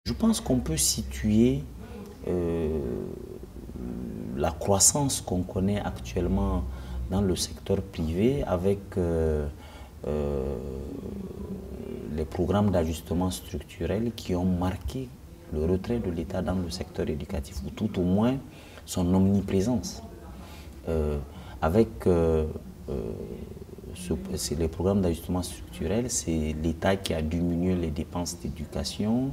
Je pense qu'on peut situer la croissance qu'on connaît actuellement dans le secteur privé avec les programmes d'ajustement structurel qui ont marqué le retrait de l'État dans le secteur éducatif, ou tout au moins son omniprésence. Avec les programmes d'ajustement structurel, c'est l'État qui a diminué les dépenses d'éducation.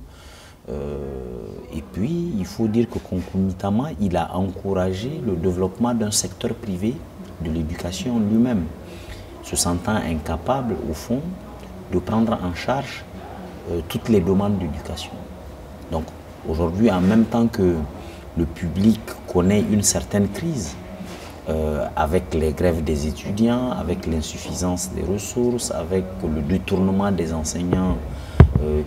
Et puis, il faut dire que concomitamment, il a encouragé le développement d'un secteur privé de l'éducation lui-même, se sentant incapable, au fond, de prendre en charge toutes les demandes d'éducation. Donc, aujourd'hui, en même temps que le public connaît une certaine crise, avec les grèves des étudiants, avec l'insuffisance des ressources, avec le détournement des enseignants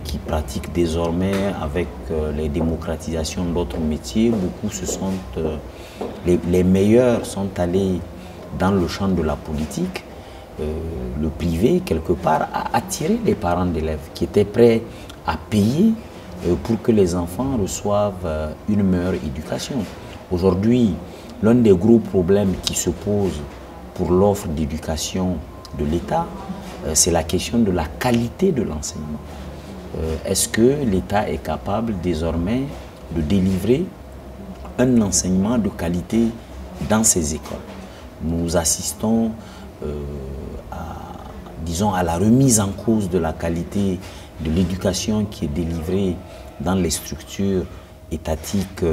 qui pratiquent désormais, avec les démocratisations d'autres métiers, beaucoup les meilleurs sont allés dans le champ de la politique. Le privé, quelque part, a attiré les parents d'élèves qui étaient prêts à payer pour que les enfants reçoivent une meilleure éducation. Aujourd'hui, l'un des gros problèmes qui se pose pour l'offre d'éducation de l'État, c'est la question de la qualité de l'enseignement. Est-ce que l'État est capable désormais de délivrer un enseignement de qualité dans ces écoles? Nous assistons à la remise en cause de la qualité de l'éducation qui est délivrée dans les structures étatiques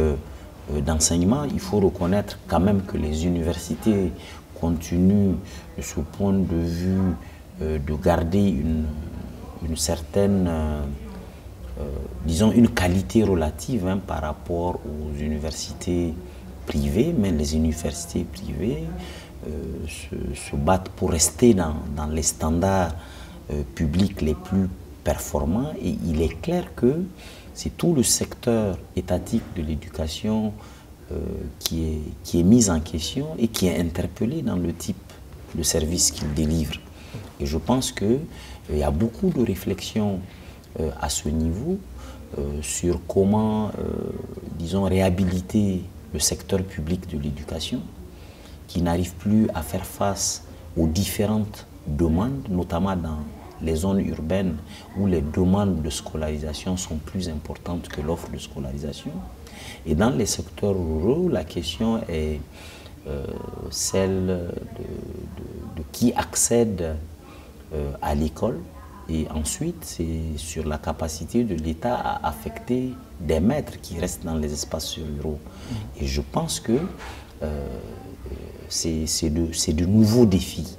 d'enseignement. Il faut reconnaître quand même que les universités continuent, de ce point de vue, de garder une certaine, disons, une qualité relative par rapport aux universités privées, mais les universités privées se battent pour rester dans les standards publics les plus performants, et il est clair que c'est tout le secteur étatique de l'éducation qui est mis en question et qui est interpellé dans le type de service qu'il délivre. Et je pense qu'il y a beaucoup de réflexions à ce niveau sur comment, disons, réhabiliter le secteur public de l'éducation qui n'arrive plus à faire face aux différentes demandes, notamment dans les zones urbaines où les demandes de scolarisation sont plus importantes que l'offre de scolarisation. Et dans les secteurs ruraux, la question est celle de qui accède à l'école. Et ensuite, c'est sur la capacité de l'État à affecter des maîtres qui restent dans les espaces ruraux. Et je pense que c'est de nouveaux défis